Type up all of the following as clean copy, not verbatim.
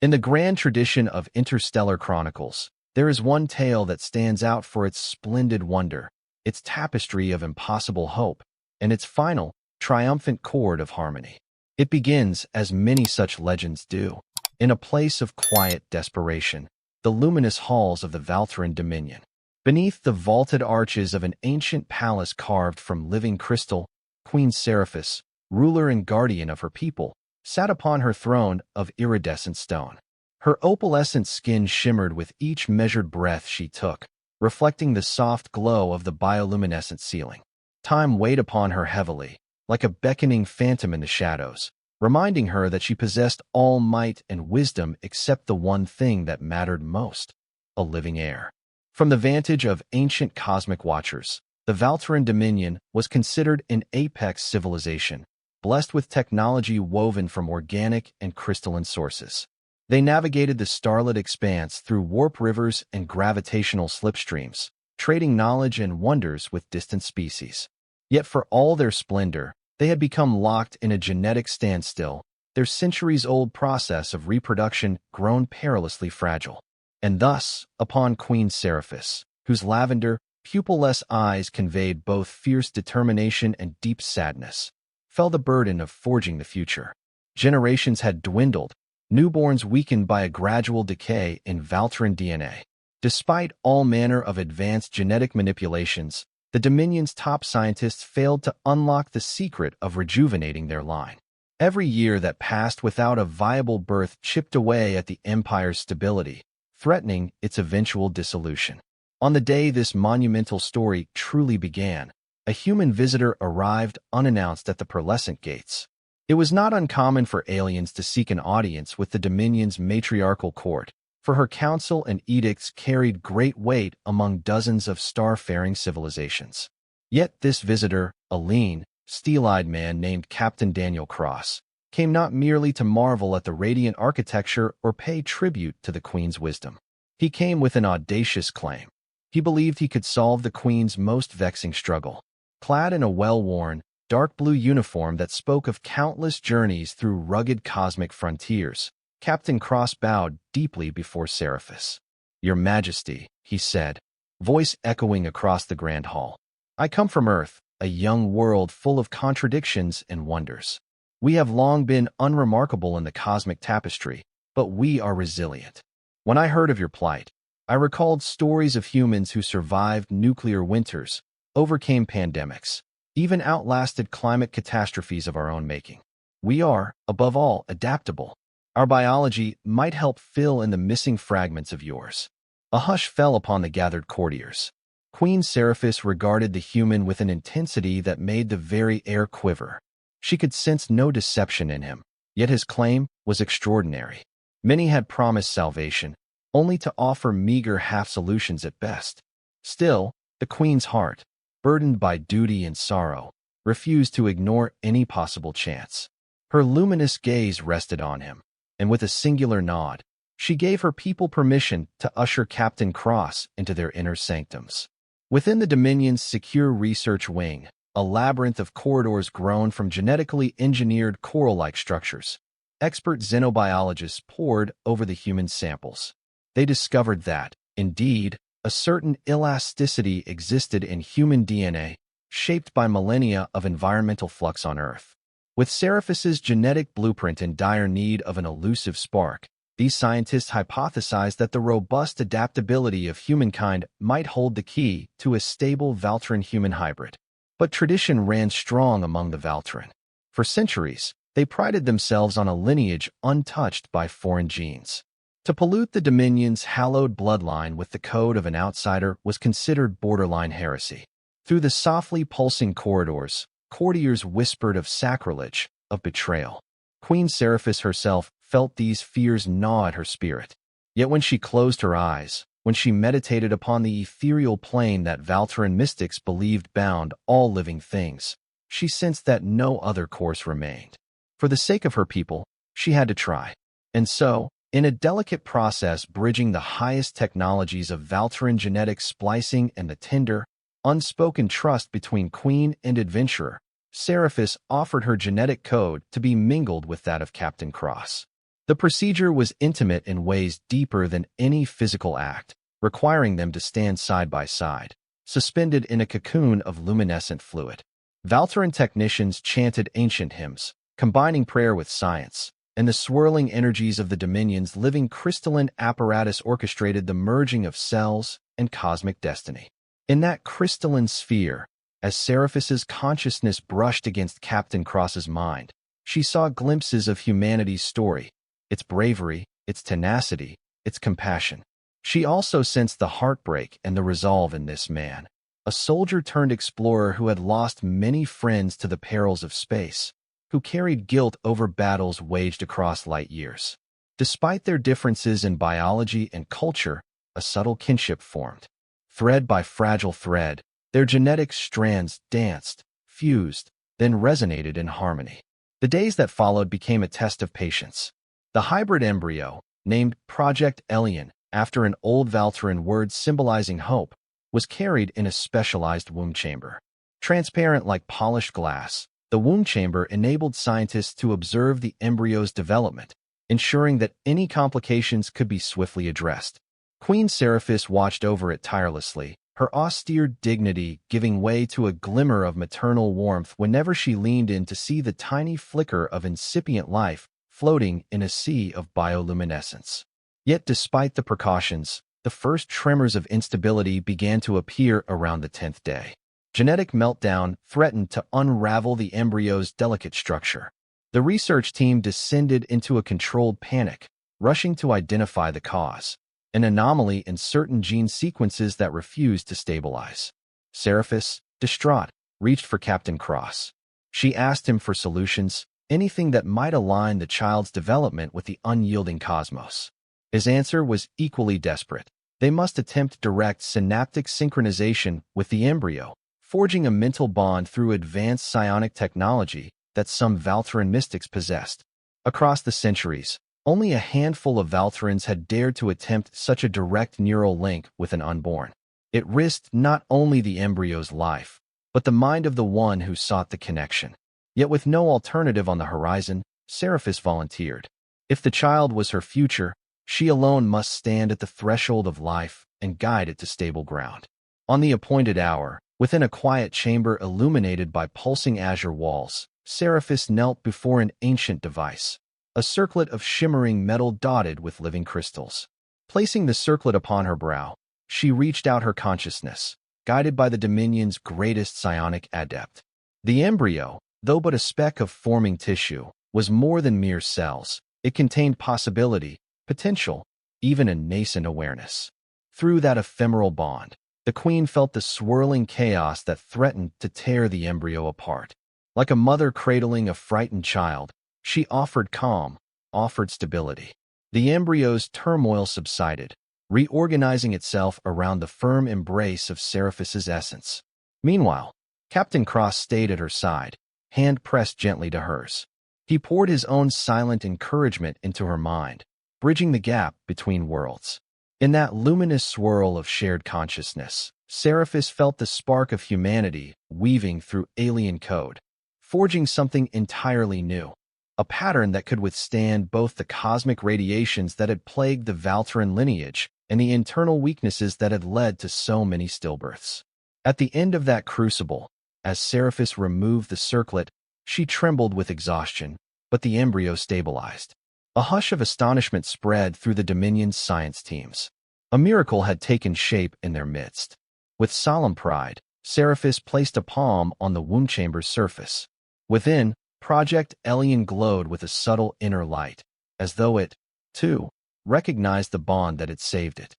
In the grand tradition of interstellar chronicles, there is one tale that stands out for its splendid wonder, its tapestry of impossible hope, and its final, triumphant chord of harmony. It begins, as many such legends do, in a place of quiet desperation, the luminous halls of the Valtaren Dominion. Beneath the vaulted arches of an ancient palace carved from living crystal, Queen Seraphis, ruler and guardian of her people, sat upon her throne of iridescent stone. Her opalescent skin shimmered with each measured breath she took, reflecting the soft glow of the bioluminescent ceiling. Time weighed upon her heavily, like a beckoning phantom in the shadows, reminding her that she possessed all might and wisdom except the one thing that mattered most, a living heir. From the vantage of ancient cosmic watchers, the Valtaren Dominion was considered an apex civilization, blessed with technology woven from organic and crystalline sources. They navigated the starlit expanse through warp rivers and gravitational slipstreams, trading knowledge and wonders with distant species. Yet for all their splendor, they had become locked in a genetic standstill, their centuries-old process of reproduction grown perilously fragile. And thus, upon Queen Seraphis, whose lavender, pupil-less eyes conveyed both fierce determination and deep sadness, fell the burden of forging the future. Generations had dwindled, newborns weakened by a gradual decay in Valtaren DNA. Despite all manner of advanced genetic manipulations, the Dominion's top scientists failed to unlock the secret of rejuvenating their line. Every year that passed without a viable birth chipped away at the Empire's stability, threatening its eventual dissolution. On the day this monumental story truly began, a human visitor arrived unannounced at the pearlescent gates. It was not uncommon for aliens to seek an audience with the Dominion's matriarchal court, for her counsel and edicts carried great weight among dozens of star-faring civilizations. Yet this visitor, a lean, steel-eyed man named Captain Daniel Cross, came not merely to marvel at the radiant architecture or pay tribute to the Queen's wisdom. He came with an audacious claim. He believed he could solve the Queen's most vexing struggle. Clad in a well-worn, dark blue uniform that spoke of countless journeys through rugged cosmic frontiers, Captain Cross bowed deeply before Seraphis. "Your Majesty," he said, voice echoing across the grand hall. "I come from Earth, a young world full of contradictions and wonders. We have long been unremarkable in the cosmic tapestry, but we are resilient. When I heard of your plight, I recalled stories of humans who survived nuclear winters, overcame pandemics, even outlasted climate catastrophes of our own making. We are, above all, adaptable. Our biology might help fill in the missing fragments of yours." A hush fell upon the gathered courtiers. Queen Seraphis regarded the human with an intensity that made the very air quiver. She could sense no deception in him, yet his claim was extraordinary. Many had promised salvation, only to offer meager half-solutions at best. Still, the Queen's heart, burdened by duty and sorrow, refused to ignore any possible chance. Her luminous gaze rested on him, and with a singular nod, she gave her people permission to usher Captain Cross into their inner sanctums. Within the Dominion's secure research wing, a labyrinth of corridors grown from genetically engineered coral-like structures, expert xenobiologists pored over the human samples. They discovered that, indeed, a certain elasticity existed in human DNA, shaped by millennia of environmental flux on Earth. With Seraphis's genetic blueprint in dire need of an elusive spark, these scientists hypothesized that the robust adaptability of humankind might hold the key to a stable Valtaren-human hybrid. But tradition ran strong among the Valtaren. For centuries, they prided themselves on a lineage untouched by foreign genes. To pollute the Dominion's hallowed bloodline with the code of an outsider was considered borderline heresy. Through the softly pulsing corridors, courtiers whispered of sacrilege, of betrayal. Queen Seraphis herself felt these fears gnaw at her spirit. Yet when she closed her eyes, when she meditated upon the ethereal plane that Valtaren mystics believed bound all living things, she sensed that no other course remained. For the sake of her people, she had to try. And so, in a delicate process bridging the highest technologies of Valtaren genetic splicing and the tender, unspoken trust between queen and adventurer, Seraphis offered her genetic code to be mingled with that of Captain Cross. The procedure was intimate in ways deeper than any physical act, requiring them to stand side by side, suspended in a cocoon of luminescent fluid. Valtaren technicians chanted ancient hymns, combining prayer with science, and the swirling energies of the Dominion's living crystalline apparatus orchestrated the merging of cells and cosmic destiny. In that crystalline sphere, as Seraphis's consciousness brushed against Captain Cross's mind, she saw glimpses of humanity's story, its bravery, its tenacity, its compassion. She also sensed the heartbreak and the resolve in this man, a soldier-turned-explorer who had lost many friends to the perils of space, who carried guilt over battles waged across light years. Despite their differences in biology and culture, a subtle kinship formed. Thread by fragile thread, their genetic strands danced, fused, then resonated in harmony. The days that followed became a test of patience. The hybrid embryo, named Project Alien, after an old Valtaren word symbolizing hope, was carried in a specialized womb chamber. Transparent like polished glass, the womb chamber enabled scientists to observe the embryo's development, ensuring that any complications could be swiftly addressed. Queen Seraphis watched over it tirelessly, her austere dignity giving way to a glimmer of maternal warmth whenever she leaned in to see the tiny flicker of incipient life floating in a sea of bioluminescence. Yet despite the precautions, the first tremors of instability began to appear around the 10th day. Genetic meltdown threatened to unravel the embryo's delicate structure. The research team descended into a controlled panic, rushing to identify the cause, an anomaly in certain gene sequences that refused to stabilize. Seraphis, distraught, reached for Captain Cross. She asked him for solutions, anything that might align the child's development with the unyielding cosmos. His answer was equally desperate. They must attempt direct synaptic synchronization with the embryo, forging a mental bond through advanced psionic technology that some Valtaren mystics possessed. Across the centuries, only a handful of Valtarens had dared to attempt such a direct neural link with an unborn. It risked not only the embryo's life, but the mind of the one who sought the connection. Yet with no alternative on the horizon, Seraphis volunteered. If the child was her future, she alone must stand at the threshold of life and guide it to stable ground. On the appointed hour, within a quiet chamber illuminated by pulsing azure walls, Seraphis knelt before an ancient device, a circlet of shimmering metal dotted with living crystals. Placing the circlet upon her brow, she reached out her consciousness, guided by the Dominion's greatest psionic adept. The embryo, though but a speck of forming tissue, was more than mere cells. It contained possibility, potential, even a nascent awareness. Through that ephemeral bond, the queen felt the swirling chaos that threatened to tear the embryo apart. Like a mother cradling a frightened child, she offered calm, offered stability. The embryo's turmoil subsided, reorganizing itself around the firm embrace of Seraphis's essence. Meanwhile, Captain Cross stayed at her side, hand pressed gently to hers. He poured his own silent encouragement into her mind, bridging the gap between worlds. In that luminous swirl of shared consciousness, Seraphis felt the spark of humanity weaving through alien code, forging something entirely new, a pattern that could withstand both the cosmic radiations that had plagued the Valtaren lineage and the internal weaknesses that had led to so many stillbirths. At the end of that crucible, as Seraphis removed the circlet, she trembled with exhaustion, but the embryo stabilized. A hush of astonishment spread through the Dominion's science teams. A miracle had taken shape in their midst. With solemn pride, Seraphis placed a palm on the womb chamber's surface. Within, Project Alien glowed with a subtle inner light, as though it, too, recognized the bond that had saved it.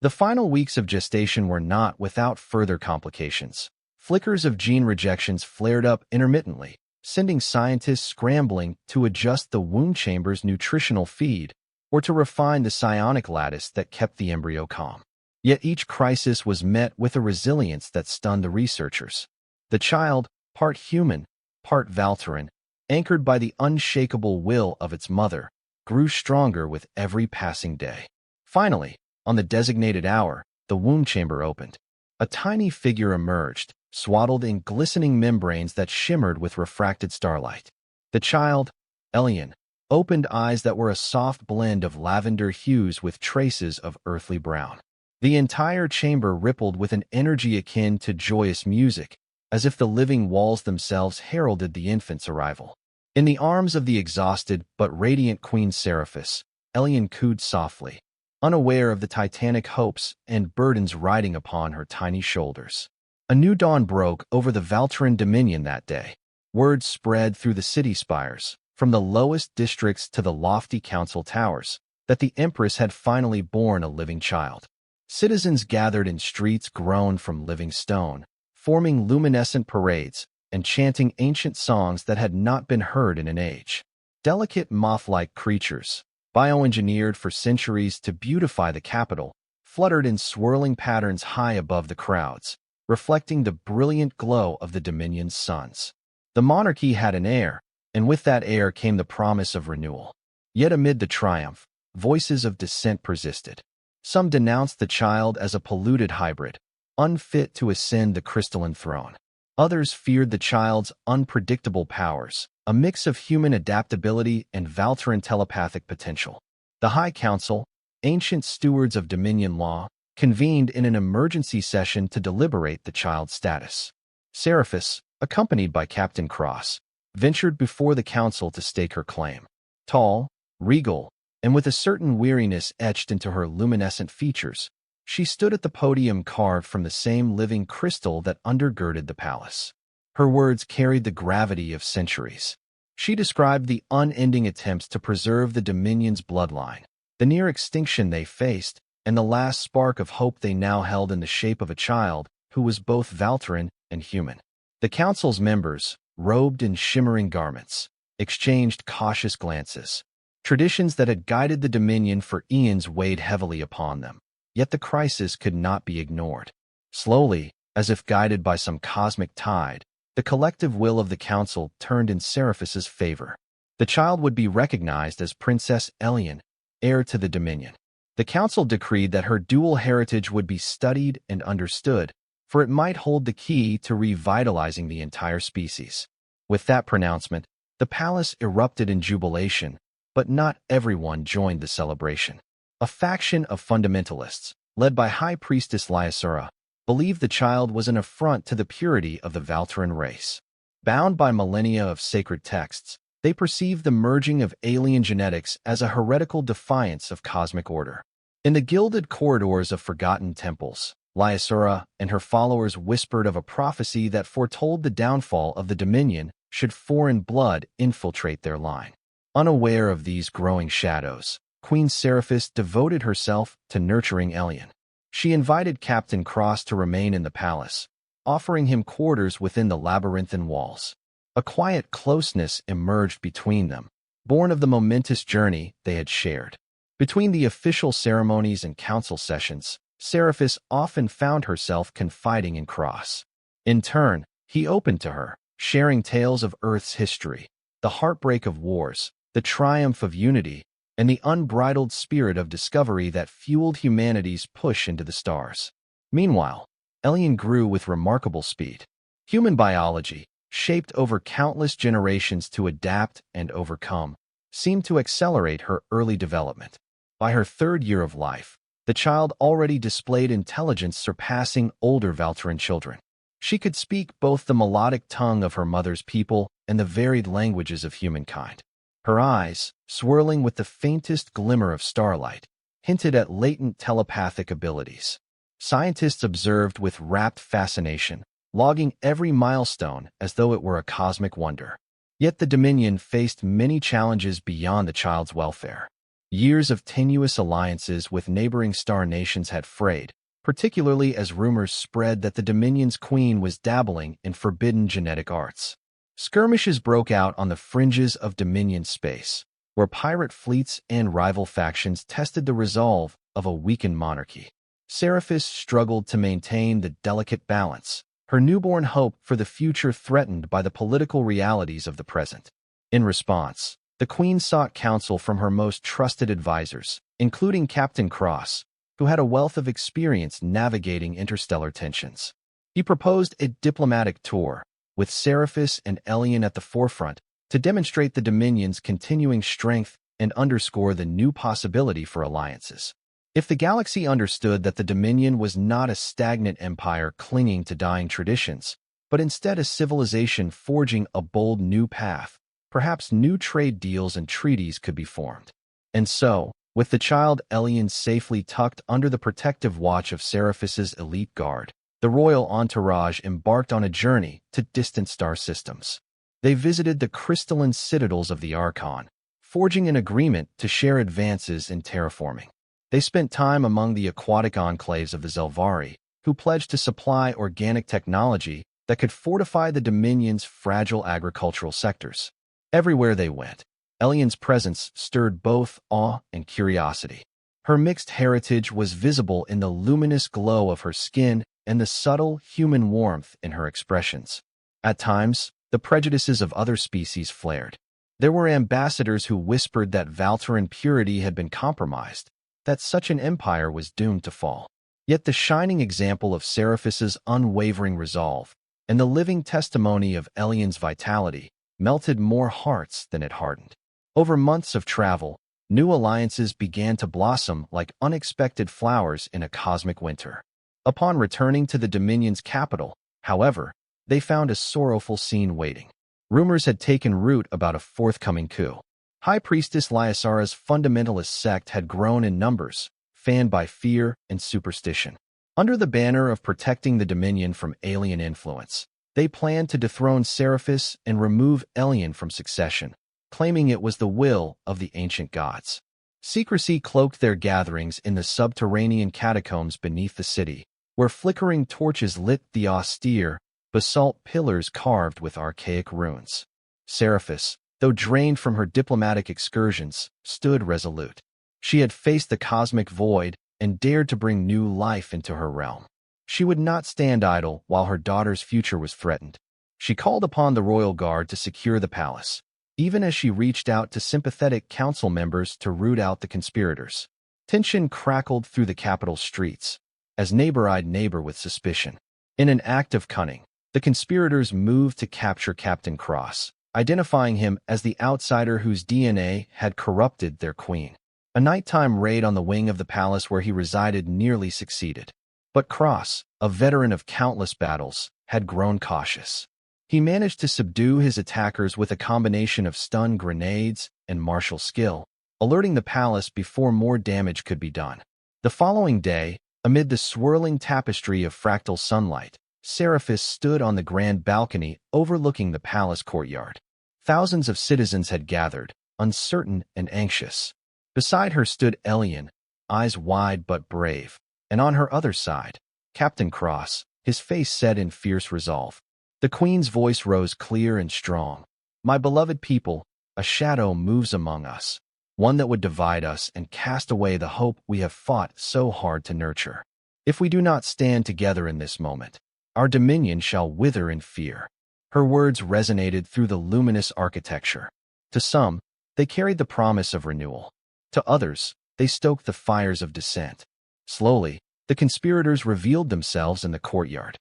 The final weeks of gestation were not without further complications. Flickers of gene rejections flared up intermittently, sending scientists scrambling to adjust the womb chamber's nutritional feed or to refine the psionic lattice that kept the embryo calm. Yet each crisis was met with a resilience that stunned the researchers. The child, part human, part Valtaren, anchored by the unshakable will of its mother, grew stronger with every passing day. Finally, on the designated hour, the womb chamber opened. A tiny figure emerged, swaddled in glistening membranes that shimmered with refracted starlight. The child, Elian, opened eyes that were a soft blend of lavender hues with traces of earthly brown. The entire chamber rippled with an energy akin to joyous music, as if the living walls themselves heralded the infant's arrival. In the arms of the exhausted but radiant Queen Seraphis, Elian cooed softly, unaware of the titanic hopes and burdens riding upon her tiny shoulders. A new dawn broke over the Valtaren Dominion that day. Word spread through the city spires, from the lowest districts to the lofty council towers, that the Empress had finally borne a living child. Citizens gathered in streets grown from living stone, forming luminescent parades and chanting ancient songs that had not been heard in an age. Delicate moth-like creatures, bioengineered for centuries to beautify the capital, fluttered in swirling patterns high above the crowds, reflecting the brilliant glow of the Dominion's suns. The monarchy had an heir, and with that heir came the promise of renewal. Yet amid the triumph, voices of dissent persisted. Some denounced the child as a polluted hybrid, unfit to ascend the crystalline throne. Others feared the child's unpredictable powers, a mix of human adaptability and Valtaren telepathic potential. The High Council, ancient stewards of Dominion law, convened in an emergency session to deliberate the child's status. Seraphis, accompanied by Captain Cross, ventured before the council to stake her claim. Tall, regal, and with a certain weariness etched into her luminescent features, she stood at the podium carved from the same living crystal that undergirded the palace. Her words carried the gravity of centuries. She described the unending attempts to preserve the Dominion's bloodline, the near extinction they faced, and the last spark of hope they now held in the shape of a child who was both Valtaren and human. The council's members, robed in shimmering garments, exchanged cautious glances. Traditions that had guided the Dominion for eons weighed heavily upon them. Yet the crisis could not be ignored. Slowly, as if guided by some cosmic tide, the collective will of the council turned in Seraphis's favor. The child would be recognized as Princess Elian, heir to the Dominion. The council decreed that her dual heritage would be studied and understood, for it might hold the key to revitalizing the entire species. With that pronouncement, the palace erupted in jubilation, but not everyone joined the celebration. A faction of fundamentalists, led by High Priestess Lyasura, believed the child was an affront to the purity of the Valtaren race. Bound by millennia of sacred texts, they perceived the merging of alien genetics as a heretical defiance of cosmic order. In the gilded corridors of forgotten temples, Lyasura and her followers whispered of a prophecy that foretold the downfall of the Dominion should foreign blood infiltrate their line. Unaware of these growing shadows, Queen Seraphis devoted herself to nurturing Elian. She invited Captain Cross to remain in the palace, offering him quarters within the labyrinthine walls. A quiet closeness emerged between them, born of the momentous journey they had shared. Between the official ceremonies and council sessions, Seraphis often found herself confiding in Cross. In turn, he opened to her, sharing tales of Earth's history, the heartbreak of wars, the triumph of unity, and the unbridled spirit of discovery that fueled humanity's push into the stars. Meanwhile, Elian grew with remarkable speed. Human biology, shaped over countless generations to adapt and overcome, seemed to accelerate her early development. By her third year of life, the child already displayed intelligence surpassing older Valtaren children. She could speak both the melodic tongue of her mother's people and the varied languages of humankind. Her eyes, swirling with the faintest glimmer of starlight, hinted at latent telepathic abilities. Scientists observed with rapt fascination, logging every milestone as though it were a cosmic wonder. Yet the Dominion faced many challenges beyond the child's welfare. Years of tenuous alliances with neighboring star nations had frayed, particularly as rumors spread that the Dominion's queen was dabbling in forbidden genetic arts. Skirmishes broke out on the fringes of Dominion space, where pirate fleets and rival factions tested the resolve of a weakened monarchy. Seraphis struggled to maintain the delicate balance, her newborn hope for the future threatened by the political realities of the present. In response, the Queen sought counsel from her most trusted advisors, including Captain Cross, who had a wealth of experience navigating interstellar tensions. He proposed a diplomatic tour, with Seraphis and Elian at the forefront, to demonstrate the Dominion's continuing strength and underscore the new possibility for alliances. If the galaxy understood that the Dominion was not a stagnant empire clinging to dying traditions, but instead a civilization forging a bold new path, perhaps new trade deals and treaties could be formed. And so, with the child Elian safely tucked under the protective watch of Seraphis's elite guard, the royal entourage embarked on a journey to distant star systems. They visited the crystalline citadels of the Archon, forging an agreement to share advances in terraforming. They spent time among the aquatic enclaves of the Zelvari, who pledged to supply organic technology that could fortify the Dominion's fragile agricultural sectors. Everywhere they went, Elian's presence stirred both awe and curiosity. Her mixed heritage was visible in the luminous glow of her skin and the subtle human warmth in her expressions. At times, the prejudices of other species flared. There were ambassadors who whispered that Valtaren purity had been compromised, that such an empire was doomed to fall. Yet the shining example of Seraphis's unwavering resolve and the living testimony of Elian's vitality melted more hearts than it hardened. Over months of travel, new alliances began to blossom like unexpected flowers in a cosmic winter. Upon returning to the Dominion's capital, however, they found a sorrowful scene waiting. Rumors had taken root about a forthcoming coup. High Priestess Lyasara's fundamentalist sect had grown in numbers, fanned by fear and superstition. Under the banner of protecting the Dominion from alien influence, they planned to dethrone Seraphis and remove Elian from succession, claiming it was the will of the ancient gods. Secrecy cloaked their gatherings in the subterranean catacombs beneath the city, where flickering torches lit the austere, basalt pillars carved with archaic runes. Seraphis, though drained from her diplomatic excursions, stood resolute. She had faced the cosmic void and dared to bring new life into her realm. She would not stand idle while her daughter's future was threatened. She called upon the royal guard to secure the palace, even as she reached out to sympathetic council members to root out the conspirators. Tension crackled through the capital streets, as neighbor eyed neighbor with suspicion. In an act of cunning, the conspirators moved to capture Captain Cross, identifying him as the outsider whose DNA had corrupted their queen. A nighttime raid on the wing of the palace where he resided nearly succeeded. But Cross, a veteran of countless battles, had grown cautious. He managed to subdue his attackers with a combination of stun grenades and martial skill, alerting the palace before more damage could be done. The following day, amid the swirling tapestry of fractal sunlight, Seraphis stood on the grand balcony overlooking the palace courtyard. Thousands of citizens had gathered, uncertain and anxious. Beside her stood Elian, eyes wide but brave, and on her other side, Captain Cross, his face set in fierce resolve. The Queen's voice rose clear and strong. "My beloved people, a shadow moves among us, one that would divide us and cast away the hope we have fought so hard to nurture. If we do not stand together in this moment, our dominion shall wither in fear." Her words resonated through the luminous architecture. To some, they carried the promise of renewal. To others, they stoked the fires of dissent. Slowly, the conspirators revealed themselves in the courtyard.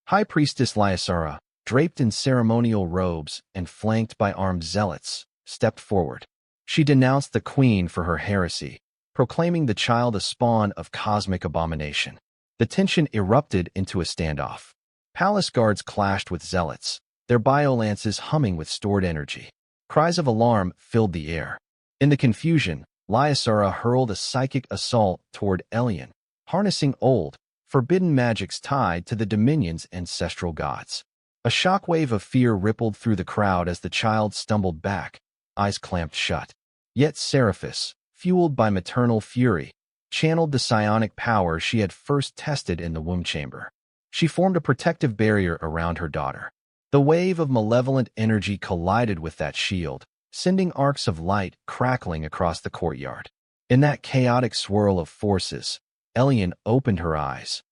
High Priestess Lyasara, draped in ceremonial robes and flanked by armed zealots, stepped forward. She denounced the queen for her heresy, proclaiming the child a spawn of cosmic abomination. The tension erupted into a standoff. Palace guards clashed with zealots, their biolances humming with stored energy. Cries of alarm filled the air. In the confusion, Lyasara hurled a psychic assault toward Elian, harnessing old, forbidden magics tied to the Dominion's ancestral gods. A shockwave of fear rippled through the crowd as the child stumbled back, eyes clamped shut. Yet Seraphis, fueled by maternal fury, channeled the psionic power she had first tested in the womb chamber. She formed a protective barrier around her daughter. The wave of malevolent energy collided with that shield, sending arcs of light crackling across the courtyard. In that chaotic swirl of forces, Elian opened her eyes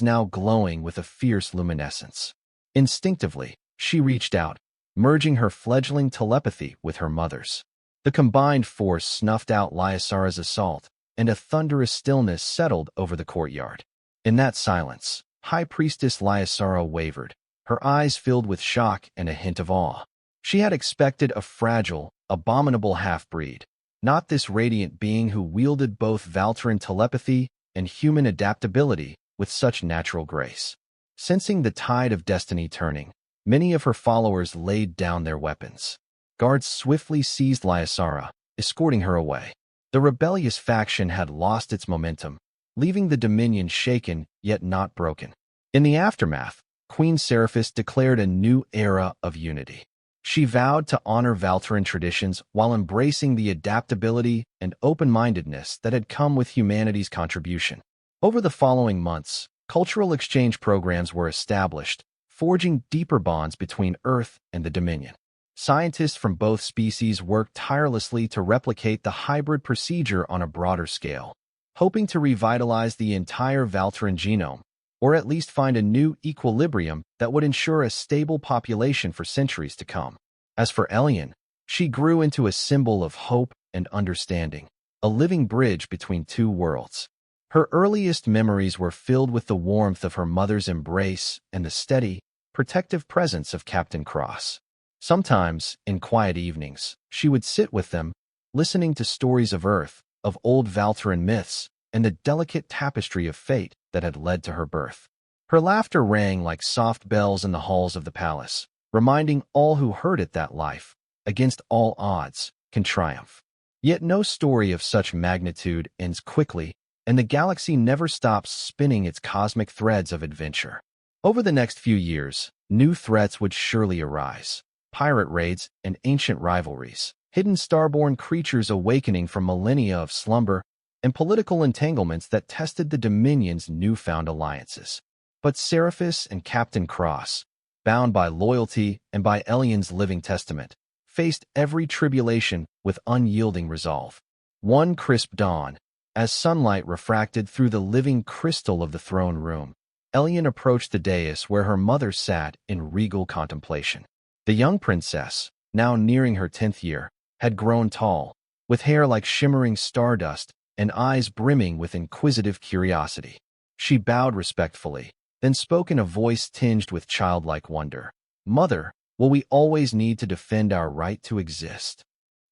now glowing with a fierce luminescence. Instinctively, she reached out, merging her fledgling telepathy with her mother's. The combined force snuffed out Lyasara's assault, and a thunderous stillness settled over the courtyard. In that silence, High Priestess Lyasara wavered, her eyes filled with shock and a hint of awe. She had expected a fragile, abominable half-breed, not this radiant being who wielded both Valtaren telepathy and human adaptability with such natural grace. Sensing the tide of destiny turning, many of her followers laid down their weapons. Guards swiftly seized Lyasara, escorting her away. The rebellious faction had lost its momentum, leaving the Dominion shaken yet not broken. In the aftermath, Queen Seraphis declared a new era of unity. She vowed to honor Valtaren traditions while embracing the adaptability and open-mindedness that had come with humanity's contribution. Over the following months, cultural exchange programs were established, forging deeper bonds between Earth and the Dominion. Scientists from both species worked tirelessly to replicate the hybrid procedure on a broader scale, hoping to revitalize the entire Valtaren genome, or at least find a new equilibrium that would ensure a stable population for centuries to come. As for Elian, she grew into a symbol of hope and understanding, a living bridge between two worlds. Her earliest memories were filled with the warmth of her mother's embrace and the steady, protective presence of Captain Cross. Sometimes, in quiet evenings, she would sit with them, listening to stories of Earth, of old Valtaren myths, and the delicate tapestry of fate that had led to her birth. Her laughter rang like soft bells in the halls of the palace, reminding all who heard it that life, against all odds, can triumph. Yet no story of such magnitude ends quickly, and the galaxy never stops spinning its cosmic threads of adventure. Over the next few years, new threats would surely arise. Pirate raids and ancient rivalries, hidden starborn creatures awakening from millennia of slumber, and political entanglements that tested the Dominion's newfound alliances. But Seraphis and Captain Cross, bound by loyalty and by Elian's living testament, faced every tribulation with unyielding resolve. One crisp dawn, as sunlight refracted through the living crystal of the throne room, Elian approached the dais where her mother sat in regal contemplation. The young princess, now nearing her 10th year, had grown tall, with hair like shimmering stardust and eyes brimming with inquisitive curiosity. She bowed respectfully, then spoke in a voice tinged with childlike wonder. "Mother, will we always need to defend our right to exist?"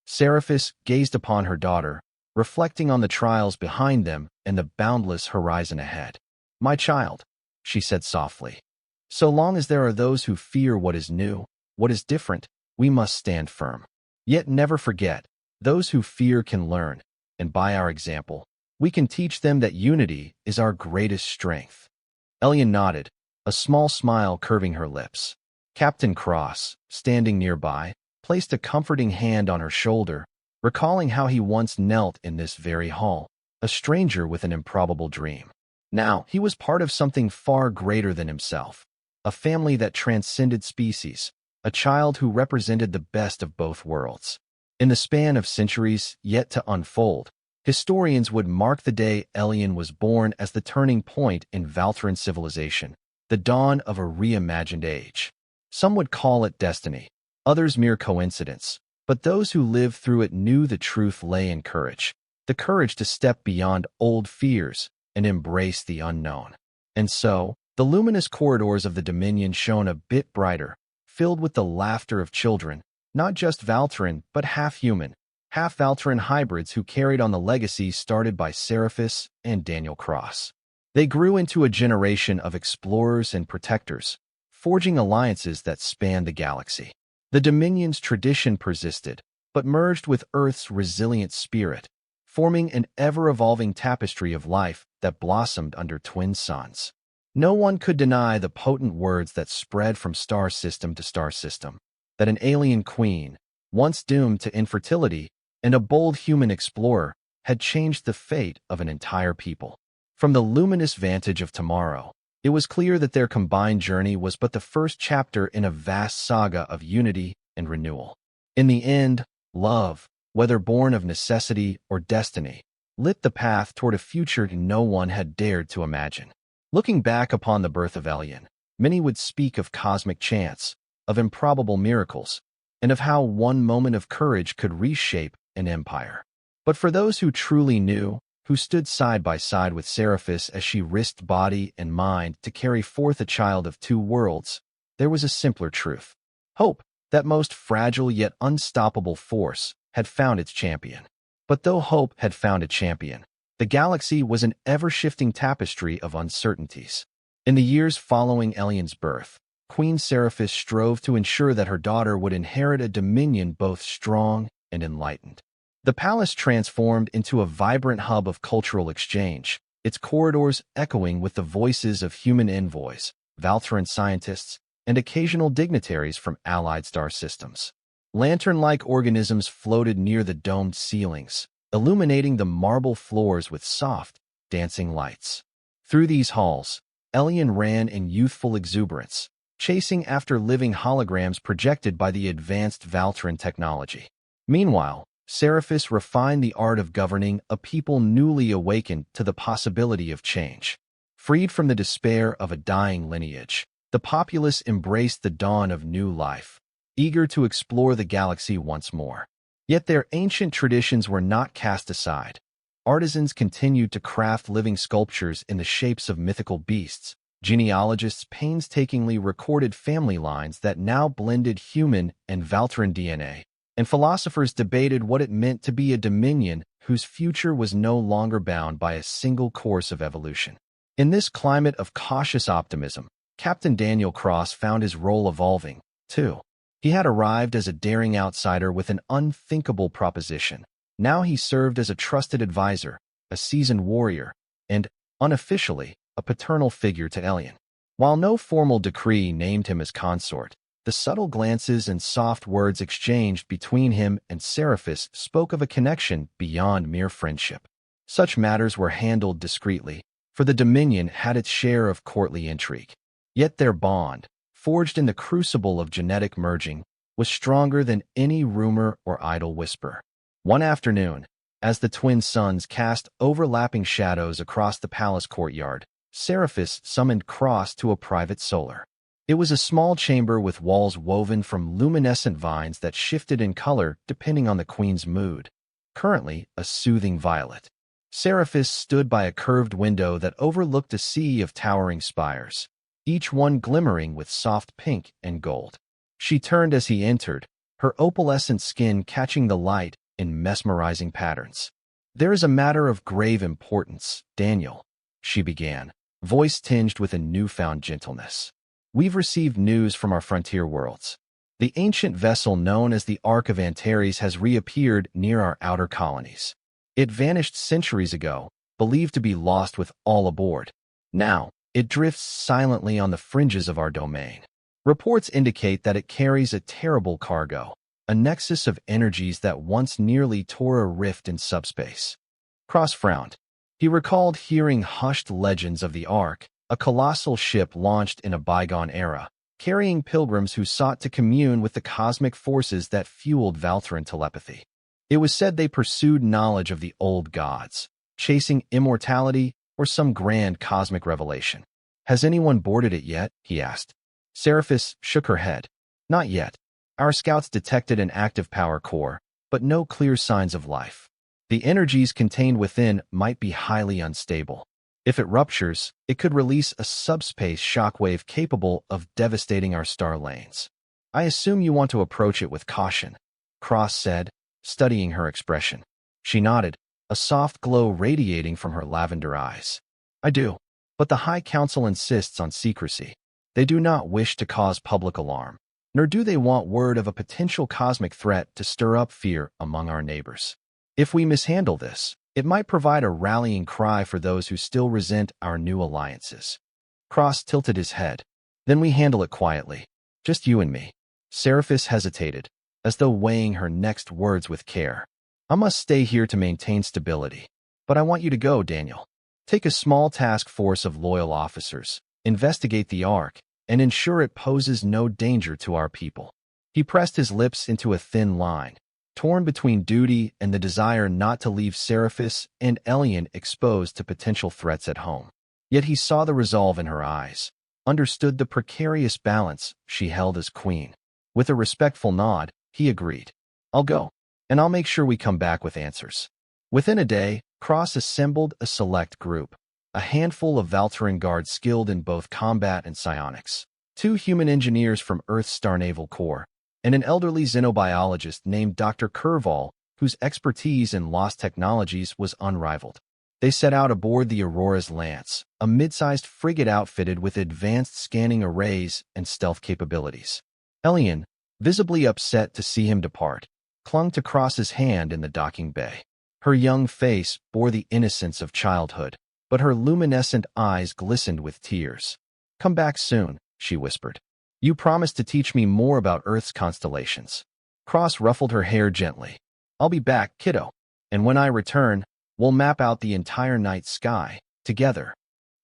Seraphis gazed upon her daughter, reflecting on the trials behind them and the boundless horizon ahead. "My child," she said softly, "so long as there are those who fear what is new, what is different, we must stand firm. Yet never forget, those who fear can learn, and by our example, we can teach them that unity is our greatest strength." Elian nodded, a small smile curving her lips. Captain Cross, standing nearby, placed a comforting hand on her shoulder, recalling how he once knelt in this very hall, a stranger with an improbable dream. Now, he was part of something far greater than himself, a family that transcended species, a child who represented the best of both worlds. In the span of centuries yet to unfold, historians would mark the day Elian was born as the turning point in Valtaren civilization, the dawn of a reimagined age. Some would call it destiny, others mere coincidence, but those who lived through it knew the truth lay in courage, the courage to step beyond old fears and embrace the unknown. And so, the luminous corridors of the Dominion shone a bit brighter, filled with the laughter of children, not just Valtaren, but half-human, half-Valtaren hybrids who carried on the legacy started by Seraphis and Daniel Cross. They grew into a generation of explorers and protectors, forging alliances that spanned the galaxy. The Dominion's tradition persisted, but merged with Earth's resilient spirit, forming an ever-evolving tapestry of life that blossomed under twin suns. No one could deny the potent words that spread from star system to star system, that an alien queen, once doomed to infertility, and a bold human explorer had changed the fate of an entire people. From the luminous vantage of tomorrow, it was clear that their combined journey was but the first chapter in a vast saga of unity and renewal. In the end, love, whether born of necessity or destiny, lit the path toward a future no one had dared to imagine. Looking back upon the birth of Elian, many would speak of cosmic chance, of improbable miracles, and of how one moment of courage could reshape an empire. But for those who truly knew, who stood side by side with Seraphis as she risked body and mind to carry forth a child of two worlds, there was a simpler truth. Hope, That most fragile yet unstoppable force had found its champion. But though hope had found a champion, the galaxy was an ever-shifting tapestry of uncertainties. In the years following Elian's birth, Queen Seraphis strove to ensure that her daughter would inherit a dominion both strong and enlightened. The palace transformed into a vibrant hub of cultural exchange, its corridors echoing with the voices of human envoys, Valtaren scientists, and occasional dignitaries from allied star systems. Lantern-like organisms floated near the domed ceilings, illuminating the marble floors with soft, dancing lights. Through these halls, Elian ran in youthful exuberance, chasing after living holograms projected by the advanced Valtaren technology. Meanwhile, Seraphis refined the art of governing a people newly awakened to the possibility of change. Freed from the despair of a dying lineage, the populace embraced the dawn of new life, eager to explore the galaxy once more. Yet their ancient traditions were not cast aside. Artisans continued to craft living sculptures in the shapes of mythical beasts. Genealogists painstakingly recorded family lines that now blended human and Valtaren DNA. And philosophers debated what it meant to be a dominion whose future was no longer bound by a single course of evolution. In this climate of cautious optimism, Captain Daniel Cross found his role evolving, too. He had arrived as a daring outsider with an unthinkable proposition. Now he served as a trusted advisor, a seasoned warrior, and, unofficially, a paternal figure to Elian. While no formal decree named him as consort, the subtle glances and soft words exchanged between him and Seraphis spoke of a connection beyond mere friendship. Such matters were handled discreetly, for the Dominion had its share of courtly intrigue. Yet their bond, forged in the crucible of genetic merging, was stronger than any rumor or idle whisper. One afternoon, as the twin suns cast overlapping shadows across the palace courtyard, Seraphis summoned Cross to a private solar. It was a small chamber with walls woven from luminescent vines that shifted in color depending on the queen's mood. Currently, a soothing violet. Seraphis stood by a curved window that overlooked a sea of towering spires, each one glimmering with soft pink and gold. She turned as he entered, her opalescent skin catching the light in mesmerizing patterns. "There is a matter of grave importance, Daniel," she began, voice tinged with a newfound gentleness. "We've received news from our frontier worlds. The ancient vessel known as the Ark of Antares has reappeared near our outer colonies. It vanished centuries ago, believed to be lost with all aboard. Now, it drifts silently on the fringes of our domain. Reports indicate that it carries a terrible cargo, a nexus of energies that once nearly tore a rift in subspace." Cross frowned. He recalled hearing hushed legends of the Ark, a colossal ship launched in a bygone era, carrying pilgrims who sought to commune with the cosmic forces that fueled Valtaren telepathy. It was said they pursued knowledge of the old gods, chasing immortality or some grand cosmic revelation. "Has anyone boarded it yet?" he asked. Seraphis shook her head. "Not yet. Our scouts detected an active power core, but no clear signs of life. The energies contained within might be highly unstable. If it ruptures, it could release a subspace shockwave capable of devastating our star lanes. I assume you want to approach it with caution," Cross said, studying her expression. She nodded, a soft glow radiating from her lavender eyes. "I do, but the High Council insists on secrecy. They do not wish to cause public alarm, nor do they want word of a potential cosmic threat to stir up fear among our neighbors. If we mishandle this, it might provide a rallying cry for those who still resent our new alliances." Cross tilted his head. "Then we handle it quietly. Just you and me." Seraphis hesitated, as though weighing her next words with care. "I must stay here to maintain stability. But I want you to go, Daniel. Take a small task force of loyal officers, investigate the Ark, and ensure it poses no danger to our people." He pressed his lips into a thin line, torn between duty and the desire not to leave Seraphis and Elian exposed to potential threats at home. Yet he saw the resolve in her eyes, understood the precarious balance she held as queen. With a respectful nod, he agreed. "I'll go, and I'll make sure we come back with answers." Within a day, Cross assembled a select group, a handful of Valtaren guards skilled in both combat and psionics, 2 human engineers from Earth's Star Naval Corps, and an elderly xenobiologist named Dr. Curval, whose expertise in lost technologies was unrivaled. They set out aboard the Aurora's Lance, a mid-sized frigate outfitted with advanced scanning arrays and stealth capabilities. Elian, visibly upset to see him depart, clung to Cross's hand in the docking bay. Her young face bore the innocence of childhood, but her luminescent eyes glistened with tears. "Come back soon," she whispered. "You promised to teach me more about Earth's constellations." Cross ruffled her hair gently. "I'll be back, kiddo. And when I return, we'll map out the entire night sky, together."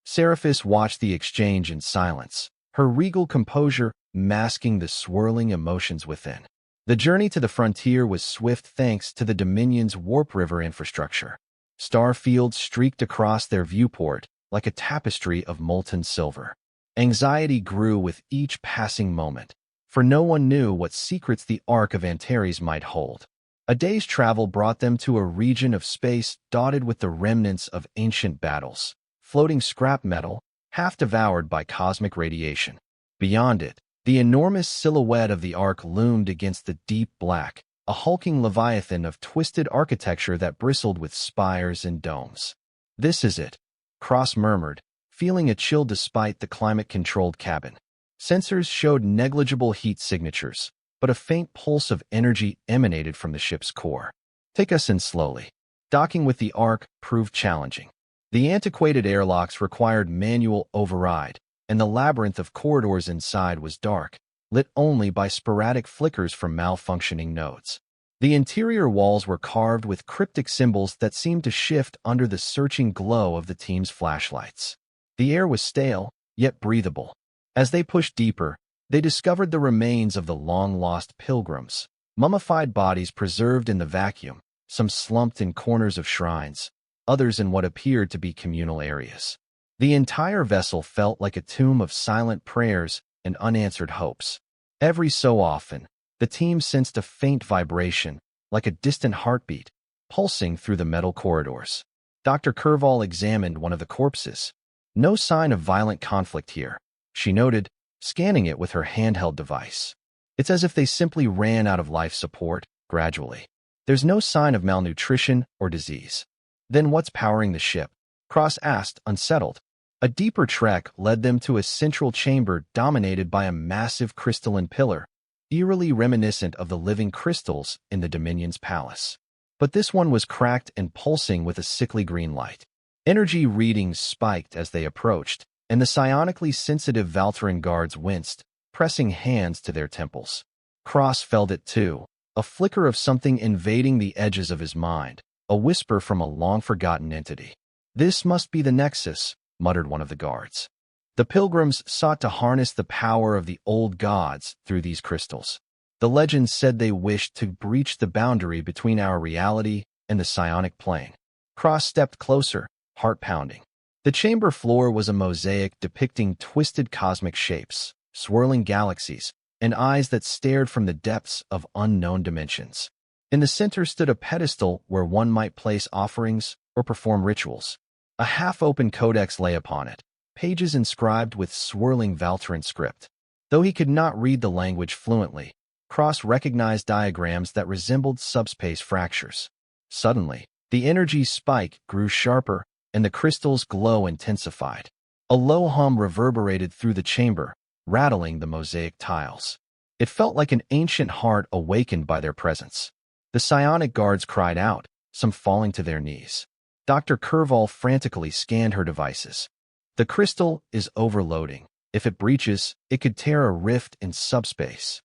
Seraphis watched the exchange in silence, her regal composure masking the swirling emotions within. The journey to the frontier was swift thanks to the Dominion's warp river infrastructure. Star fields streaked across their viewport like a tapestry of molten silver. Anxiety grew with each passing moment, for no one knew what secrets the Ark of Antares might hold. A day's travel brought them to a region of space dotted with the remnants of ancient battles, floating scrap metal, half devoured by cosmic radiation. Beyond it, the enormous silhouette of the Ark loomed against the deep black, a hulking leviathan of twisted architecture that bristled with spires and domes. "This is it," Cross murmured, feeling a chill despite the climate-controlled cabin. Sensors showed negligible heat signatures, but a faint pulse of energy emanated from the ship's core. "Take us in slowly." Docking with the Ark proved challenging. The antiquated airlocks required manual override, and the labyrinth of corridors inside was dark, lit only by sporadic flickers from malfunctioning nodes. The interior walls were carved with cryptic symbols that seemed to shift under the searching glow of the team's flashlights. The air was stale, yet breathable. As they pushed deeper, they discovered the remains of the long-lost pilgrims, mummified bodies preserved in the vacuum, some slumped in corners of shrines, others in what appeared to be communal areas. The entire vessel felt like a tomb of silent prayers and unanswered hopes. Every so often, the team sensed a faint vibration, like a distant heartbeat, pulsing through the metal corridors. Dr. Curval examined one of the corpses. "No sign of violent conflict here," she noted, scanning it with her handheld device. "It's as if they simply ran out of life support, gradually. There's no sign of malnutrition or disease." "Then what's powering the ship?" Cross asked, unsettled. A deeper trek led them to a central chamber dominated by a massive crystalline pillar, eerily reminiscent of the living crystals in the Dominion's palace. But this one was cracked and pulsing with a sickly green light. Energy readings spiked as they approached, and the psionically sensitive Valtaren guards winced, pressing hands to their temples. Cross felt it too, a flicker of something invading the edges of his mind, a whisper from a long-forgotten entity. "This must be the Nexus," muttered one of the guards. "The pilgrims sought to harness the power of the old gods through these crystals. The legends said they wished to breach the boundary between our reality and the psionic plane." Cross stepped closer, heart pounding. The chamber floor was a mosaic depicting twisted cosmic shapes, swirling galaxies, and eyes that stared from the depths of unknown dimensions. In the center stood a pedestal where one might place offerings or perform rituals. A half-open codex lay upon it, pages inscribed with swirling Valtaren script. Though he could not read the language fluently, Cross recognized diagrams that resembled subspace fractures. Suddenly, the energy spike grew sharper, and the crystal's glow intensified. A low hum reverberated through the chamber, rattling the mosaic tiles. It felt like an ancient heart awakened by their presence. The psionic guards cried out, some falling to their knees. Dr. Curval frantically scanned her devices. "The crystal is overloading. If it breaches, it could tear a rift in subspace."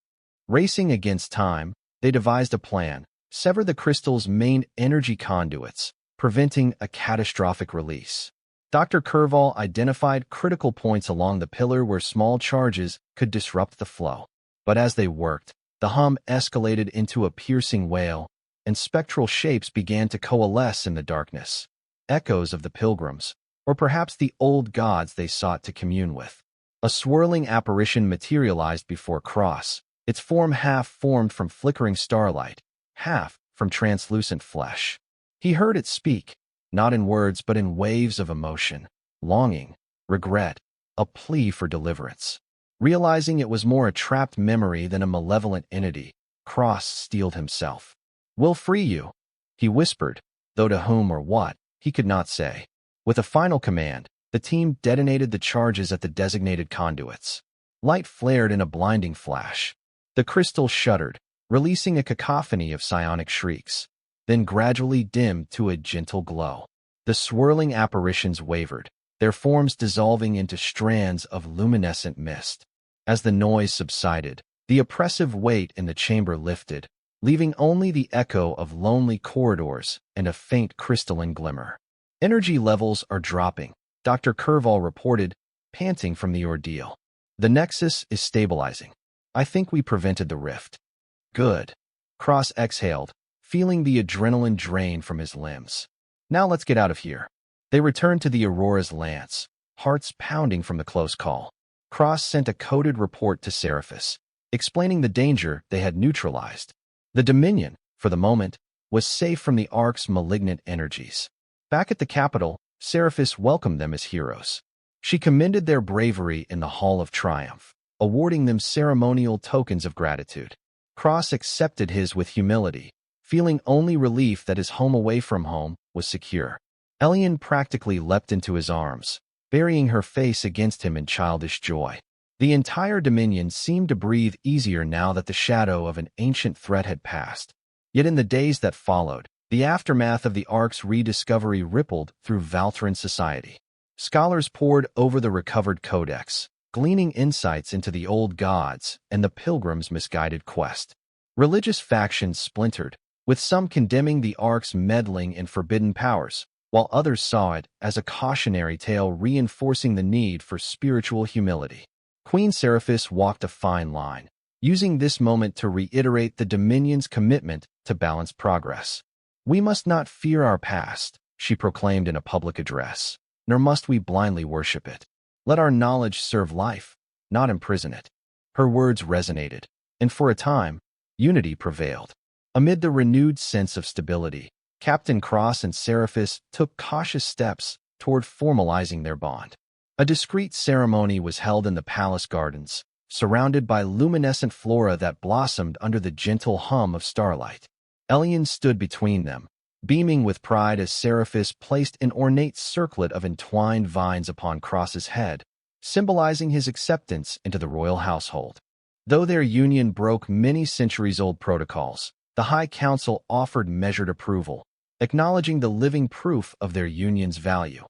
Racing against time, they devised a plan: sever the crystal's main energy conduits, preventing a catastrophic release. Dr. Curval identified critical points along the pillar where small charges could disrupt the flow. But as they worked, the hum escalated into a piercing wail, and spectral shapes began to coalesce in the darkness. Echoes of the pilgrims, or perhaps the old gods they sought to commune with. A swirling apparition materialized before Cross, its form half formed from flickering starlight, half from translucent flesh. He heard it speak, not in words but in waves of emotion, longing, regret, a plea for deliverance. Realizing it was more a trapped memory than a malevolent entity, Cross steeled himself. "We'll free you," he whispered, though to whom or what, he could not say. With a final command, the team detonated the charges at the designated conduits. Light flared in a blinding flash. The crystal shuddered, releasing a cacophony of psionic shrieks, then gradually dimmed to a gentle glow. The swirling apparitions wavered, their forms dissolving into strands of luminescent mist. As the noise subsided, the oppressive weight in the chamber lifted, leaving only the echo of lonely corridors and a faint crystalline glimmer. "Energy levels are dropping," Dr. Curval reported, panting from the ordeal. "The nexus is stabilizing. I think we prevented the rift." "Good." Cross exhaled, feeling the adrenaline drain from his limbs. "Now let's get out of here." They returned to the Aurora's lance, hearts pounding from the close call. Cross sent a coded report to Seraphis, explaining the danger they had neutralized. The Dominion, for the moment, was safe from the Ark's malignant energies. Back at the capital, Seraphis welcomed them as heroes. She commended their bravery in the Hall of Triumph, awarding them ceremonial tokens of gratitude. Cross accepted his with humility, feeling only relief that his home away from home was secure. Elian practically leapt into his arms, burying her face against him in childish joy. The entire Dominion seemed to breathe easier now that the shadow of an ancient threat had passed. Yet in the days that followed, the aftermath of the Ark's rediscovery rippled through Valtaren society. Scholars pored over the recovered codex, gleaning insights into the old gods and the pilgrim's misguided quest. Religious factions splintered, with some condemning the Ark's meddling in forbidden powers, while others saw it as a cautionary tale reinforcing the need for spiritual humility. Queen Seraphis walked a fine line, using this moment to reiterate the Dominion's commitment to balanced progress. "We must not fear our past," she proclaimed in a public address, "nor must we blindly worship it. Let our knowledge serve life, not imprison it." Her words resonated, and for a time, unity prevailed. Amid the renewed sense of stability, Captain Cross and Seraphis took cautious steps toward formalizing their bond. A discreet ceremony was held in the palace gardens, surrounded by luminescent flora that blossomed under the gentle hum of starlight. Elian stood between them, beaming with pride as Seraphis placed an ornate circlet of entwined vines upon Cross's head, symbolizing his acceptance into the royal household. Though their union broke many centuries-old protocols, the High Council offered measured approval, acknowledging the living proof of their union's value.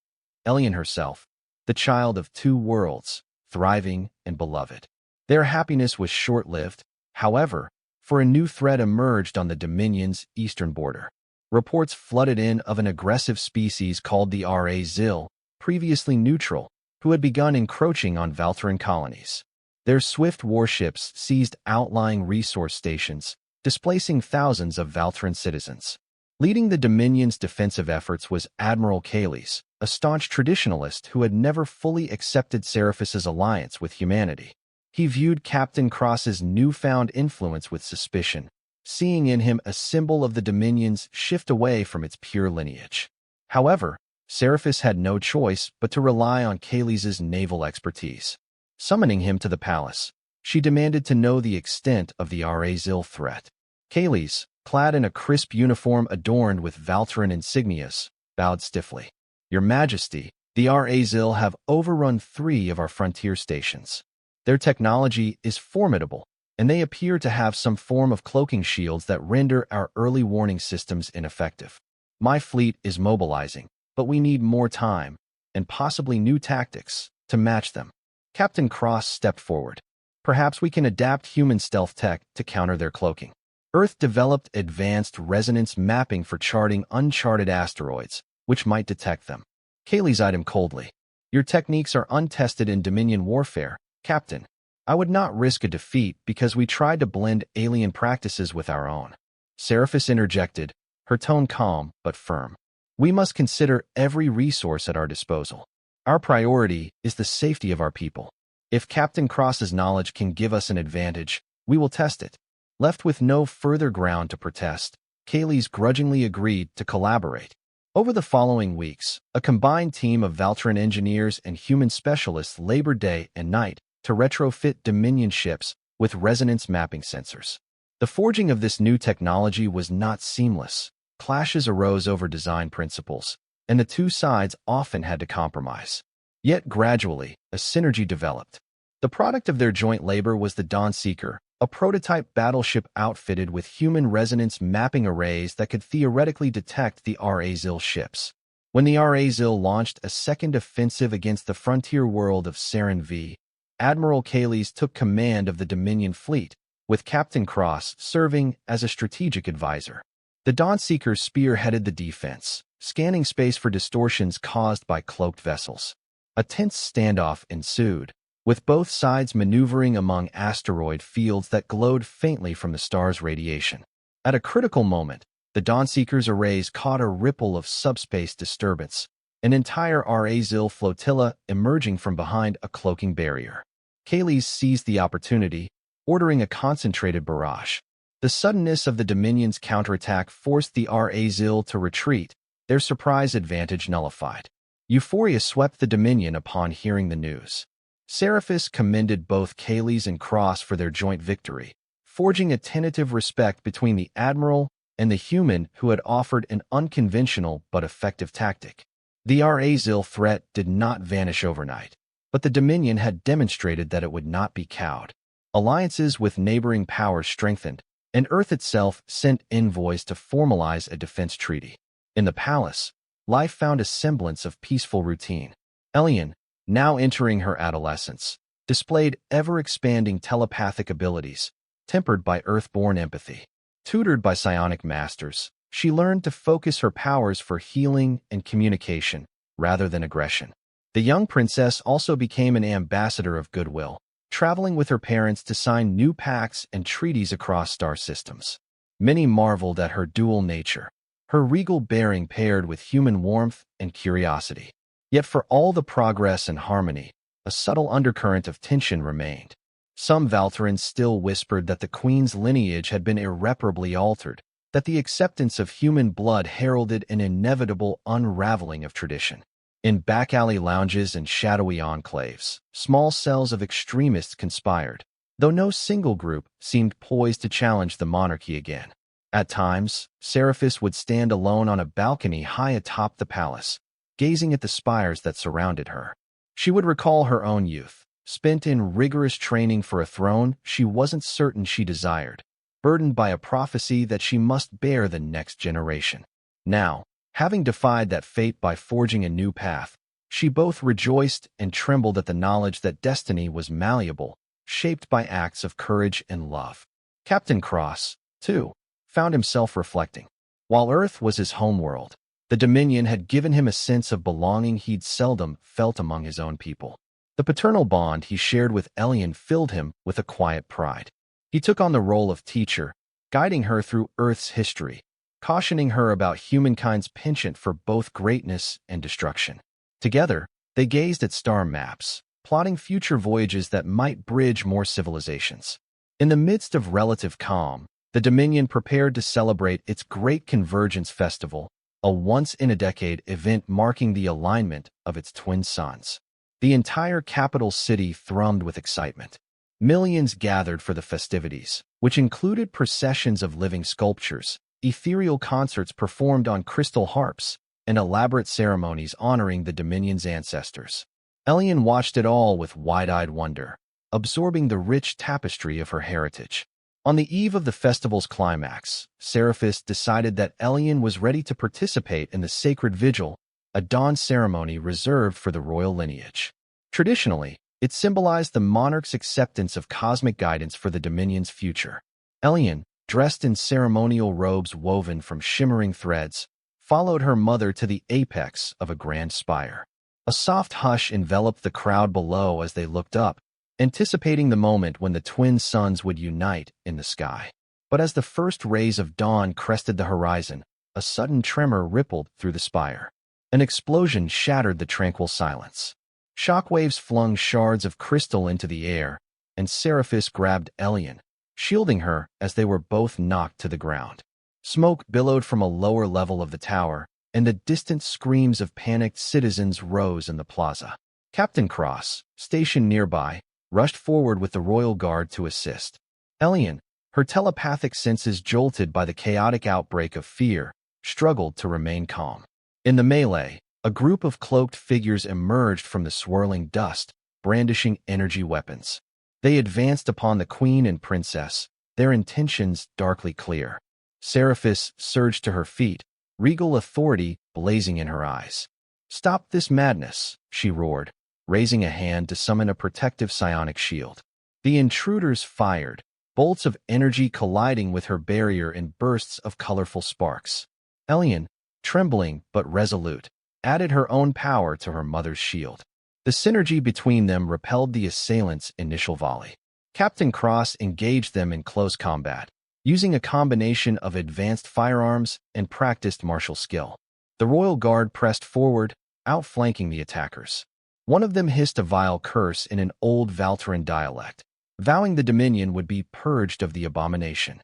Elian herself, the child of two worlds, thriving and beloved. Their happiness was short-lived, however, for a new threat emerged on the Dominion's eastern border. Reports flooded in of an aggressive species called the Zil, previously neutral, who had begun encroaching on Valtaren colonies. Their swift warships seized outlying resource stations, displacing thousands of Valtaren citizens. Leading the Dominion's defensive efforts was Admiral Kales, a staunch traditionalist who had never fully accepted Seraphis's alliance with humanity. He viewed Captain Cross's newfound influence with suspicion, seeing in him a symbol of the Dominion's shift away from its pure lineage. However, Seraphis had no choice but to rely on Kales's naval expertise. Summoning him to the palace, she demanded to know the extent of the Zil threat. Kales, clad in a crisp uniform adorned with Valtaren insignias, bowed stiffly. "Your Majesty, the Zil have overrun 3 of our frontier stations. Their technology is formidable, and they appear to have some form of cloaking shields that render our early warning systems ineffective. My fleet is mobilizing, but we need more time, and possibly new tactics, to match them." Captain Cross stepped forward. "Perhaps we can adapt human stealth tech to counter their cloaking." Earth developed advanced resonance mapping for charting uncharted asteroids, which might detect them. Kales eyed him coldly. "Your techniques are untested in Dominion warfare, Captain. I would not risk a defeat because we tried to blend alien practices with our own." Seraphis interjected, her tone calm but firm. "We must consider every resource at our disposal. Our priority is the safety of our people. If Captain Cross's knowledge can give us an advantage, we will test it." Left with no further ground to protest, Kales grudgingly agreed to collaborate. Over the following weeks, a combined team of Valtaren engineers and human specialists labored day and night, to retrofit Dominion ships with resonance mapping sensors. The forging of this new technology was not seamless. Clashes arose over design principles, and the two sides often had to compromise. Yet gradually, a synergy developed. The product of their joint labor was the Dawnseeker, a prototype battleship outfitted with human resonance mapping arrays that could theoretically detect the Razil ships. When the Razil launched a second offensive against the frontier world of Seraphis, Admiral Kales took command of the Dominion fleet, with Captain Cross serving as a strategic advisor. The Dawnseeker spearheaded the defense, scanning space for distortions caused by cloaked vessels. A tense standoff ensued, with both sides maneuvering among asteroid fields that glowed faintly from the star's radiation. At a critical moment, the Dawnseeker's arrays caught a ripple of subspace disturbance, an entire Razil flotilla emerging from behind a cloaking barrier. Kales seized the opportunity, ordering a concentrated barrage. The suddenness of the Dominion's counterattack forced the Razil to retreat, their surprise advantage nullified. Euphoria swept the Dominion upon hearing the news. Seraphis commended both Kales and Cross for their joint victory, forging a tentative respect between the admiral and the human who had offered an unconventional but effective tactic. The Razil threat did not vanish overnight, but the Dominion had demonstrated that it would not be cowed. Alliances with neighboring powers strengthened, and Earth itself sent envoys to formalize a defense treaty. In the palace, life found a semblance of peaceful routine. Elian, now entering her adolescence, displayed ever-expanding telepathic abilities, tempered by Earth-born empathy. Tutored by psionic masters, she learned to focus her powers for healing and communication, rather than aggression. The young princess also became an ambassador of goodwill, traveling with her parents to sign new pacts and treaties across star systems. Many marveled at her dual nature, her regal bearing paired with human warmth and curiosity. Yet for all the progress and harmony, a subtle undercurrent of tension remained. Some Valtarans still whispered that the queen's lineage had been irreparably altered, that the acceptance of human blood heralded an inevitable unraveling of tradition. In back-alley lounges and shadowy enclaves, small cells of extremists conspired, though no single group seemed poised to challenge the monarchy again. At times, Seraphis would stand alone on a balcony high atop the palace, gazing at the spires that surrounded her. She would recall her own youth, spent in rigorous training for a throne she wasn't certain she desired, burdened by a prophecy that she must bear the next generation. Now, having defied that fate by forging a new path, she both rejoiced and trembled at the knowledge that destiny was malleable, shaped by acts of courage and love. Captain Cross, too, found himself reflecting. While Earth was his homeworld, the Dominion had given him a sense of belonging he'd seldom felt among his own people. The paternal bond he shared with Elian filled him with a quiet pride. He took on the role of teacher, guiding her through Earth's history, cautioning her about humankind's penchant for both greatness and destruction. Together, they gazed at star maps, plotting future voyages that might bridge more civilizations. In the midst of relative calm, the Dominion prepared to celebrate its Great Convergence Festival, a once-in-a-decade event marking the alignment of its twin suns. The entire capital city thrummed with excitement. Millions gathered for the festivities, which included processions of living sculptures, ethereal concerts performed on crystal harps, and elaborate ceremonies honoring the Dominion's ancestors. Elian watched it all with wide-eyed wonder, absorbing the rich tapestry of her heritage. On the eve of the festival's climax, Seraphis decided that Elian was ready to participate in the sacred vigil, a dawn ceremony reserved for the royal lineage. Traditionally, it symbolized the monarch's acceptance of cosmic guidance for the Dominion's future. Elian, dressed in ceremonial robes woven from shimmering threads, followed her mother to the apex of a grand spire. A soft hush enveloped the crowd below as they looked up, anticipating the moment when the twin suns would unite in the sky. But as the first rays of dawn crested the horizon, a sudden tremor rippled through the spire. An explosion shattered the tranquil silence. Shockwaves flung shards of crystal into the air, and Seraphis grabbed Elian, shielding her as they were both knocked to the ground. Smoke billowed from a lower level of the tower, and the distant screams of panicked citizens rose in the plaza. Captain Cross, stationed nearby, rushed forward with the royal guard to assist. Elian, her telepathic senses jolted by the chaotic outbreak of fear, struggled to remain calm. In the melee, a group of cloaked figures emerged from the swirling dust, brandishing energy weapons. They advanced upon the queen and princess, their intentions darkly clear. Seraphis surged to her feet, regal authority blazing in her eyes. "Stop this madness," she roared, raising a hand to summon a protective psionic shield. The intruders fired, bolts of energy colliding with her barrier in bursts of colorful sparks. Elian, trembling but resolute, added her own power to her mother's shield. The synergy between them repelled the assailants' initial volley. Captain Cross engaged them in close combat, using a combination of advanced firearms and practiced martial skill. The royal guard pressed forward, outflanking the attackers. One of them hissed a vile curse in an old Valtaren dialect, vowing the Dominion would be purged of the abomination.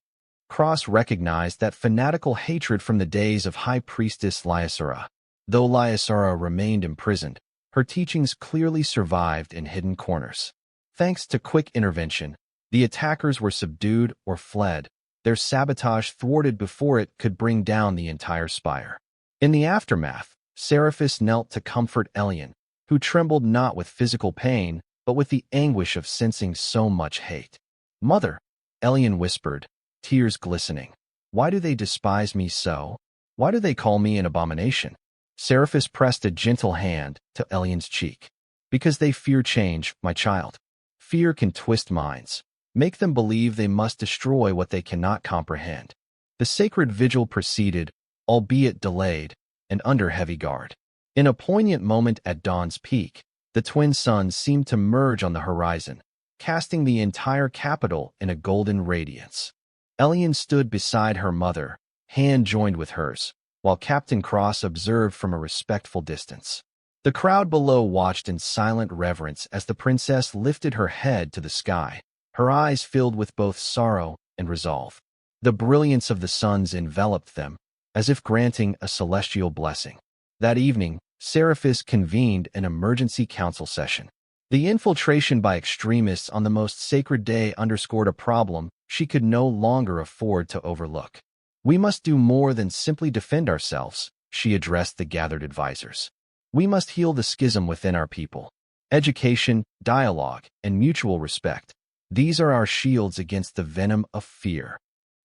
Cross recognized that fanatical hatred from the days of High Priestess Lyasura. Though Lyasura remained imprisoned, her teachings clearly survived in hidden corners. Thanks to quick intervention, the attackers were subdued or fled, their sabotage thwarted before it could bring down the entire spire. In the aftermath, Seraphis knelt to comfort Elian, who trembled not with physical pain, but with the anguish of sensing so much hate. "Mother," Elian whispered, tears glistening, "why do they despise me so? Why do they call me an abomination?" Seraphis pressed a gentle hand to Elian's cheek. "Because they fear change, my child. Fear can twist minds, make them believe they must destroy what they cannot comprehend." The sacred vigil proceeded, albeit delayed, and under heavy guard. In a poignant moment at dawn's peak, the twin suns seemed to merge on the horizon, casting the entire capital in a golden radiance. Elian stood beside her mother, hand joined with hers, while Captain Cross observed from a respectful distance. The crowd below watched in silent reverence as the princess lifted her head to the sky, her eyes filled with both sorrow and resolve. The brilliance of the suns enveloped them, as if granting a celestial blessing. That evening, Seraphis convened an emergency council session. The infiltration by extremists on the most sacred day underscored a problem she could no longer afford to overlook. "We must do more than simply defend ourselves," she addressed the gathered advisors. "We must heal the schism within our people. Education, dialogue, and mutual respect. These are our shields against the venom of fear."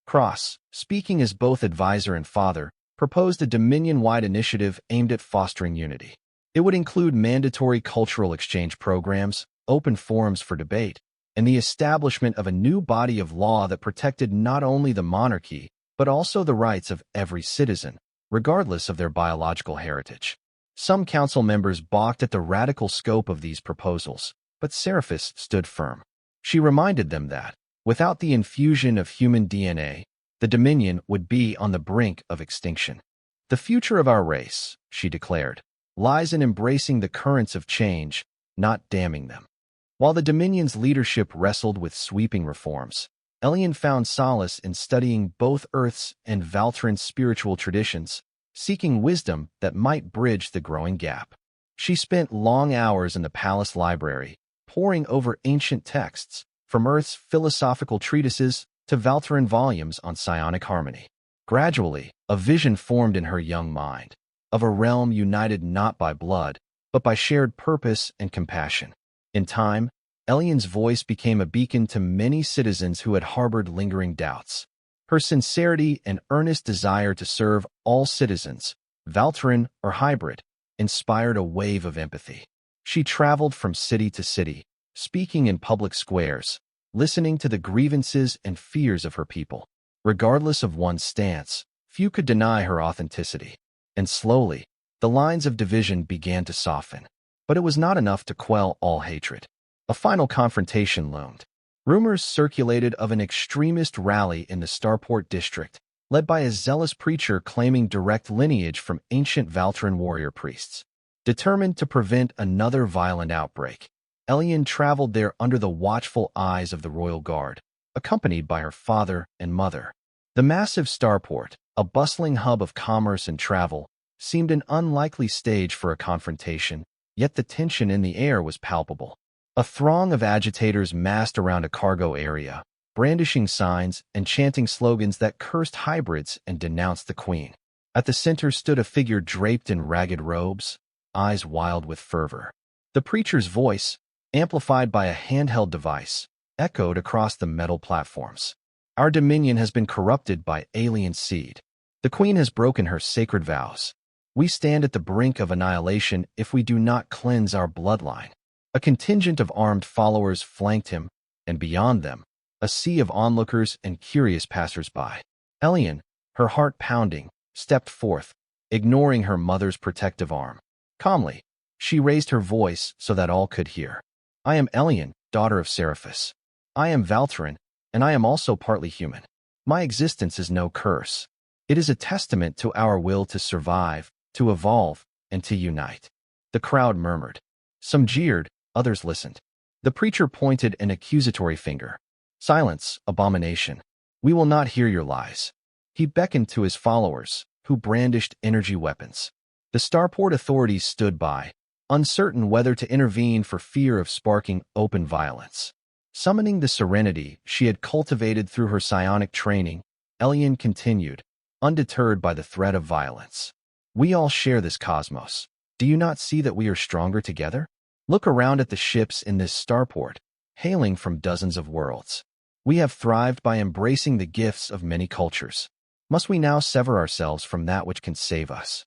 Cross, speaking as both advisor and father, proposed a Dominion-wide initiative aimed at fostering unity. It would include mandatory cultural exchange programs, open forums for debate, and the establishment of a new body of law that protected not only the monarchy, but also the rights of every citizen, regardless of their biological heritage. Some council members balked at the radical scope of these proposals, but Seraphis stood firm. She reminded them that, without the infusion of human DNA, the Dominion would be on the brink of extinction. "The future of our race," she declared, "lies in embracing the currents of change, not damming them." While the Dominion's leadership wrestled with sweeping reforms, Elian found solace in studying both Earth's and Valtaren's spiritual traditions, seeking wisdom that might bridge the growing gap. She spent long hours in the palace library, poring over ancient texts, from Earth's philosophical treatises to Valtaren volumes on psionic harmony. Gradually, a vision formed in her young mind, of a realm united not by blood, but by shared purpose and compassion. In time, Elian's voice became a beacon to many citizens who had harbored lingering doubts. Her sincerity and earnest desire to serve all citizens, Valtaren or hybrid, inspired a wave of empathy. She traveled from city to city, speaking in public squares, listening to the grievances and fears of her people. Regardless of one's stance, few could deny her authenticity. And slowly, the lines of division began to soften. But it was not enough to quell all hatred. A final confrontation loomed. Rumors circulated of an extremist rally in the Starport district, led by a zealous preacher claiming direct lineage from ancient Valtaren warrior priests. Determined to prevent another violent outbreak, Elian traveled there under the watchful eyes of the royal guard, accompanied by her father and mother. The massive Starport, a bustling hub of commerce and travel, seemed an unlikely stage for a confrontation, yet the tension in the air was palpable. A throng of agitators massed around a cargo area, brandishing signs and chanting slogans that cursed hybrids and denounced the queen. At the center stood a figure draped in ragged robes, eyes wild with fervor. The preacher's voice, amplified by a handheld device, echoed across the metal platforms. Our dominion has been corrupted by alien seed. The queen has broken her sacred vows. We stand at the brink of annihilation if we do not cleanse our bloodline. A contingent of armed followers flanked him, and beyond them, a sea of onlookers and curious passers-by. Elian, her heart pounding, stepped forth, ignoring her mother's protective arm. Calmly, she raised her voice so that all could hear. I am Elian, daughter of Seraphis. I am Valtaren, and I am also partly human. My existence is no curse. It is a testament to our will to survive, to evolve, and to unite. The crowd murmured. Some jeered, others listened. The preacher pointed an accusatory finger. Silence, abomination. We will not hear your lies. He beckoned to his followers, who brandished energy weapons. The starport authorities stood by, uncertain whether to intervene for fear of sparking open violence. Summoning the serenity she had cultivated through her psionic training, Elian continued, undeterred by the threat of violence. We all share this cosmos. Do you not see that we are stronger together? Look around at the ships in this starport, hailing from dozens of worlds. We have thrived by embracing the gifts of many cultures. Must we now sever ourselves from that which can save us?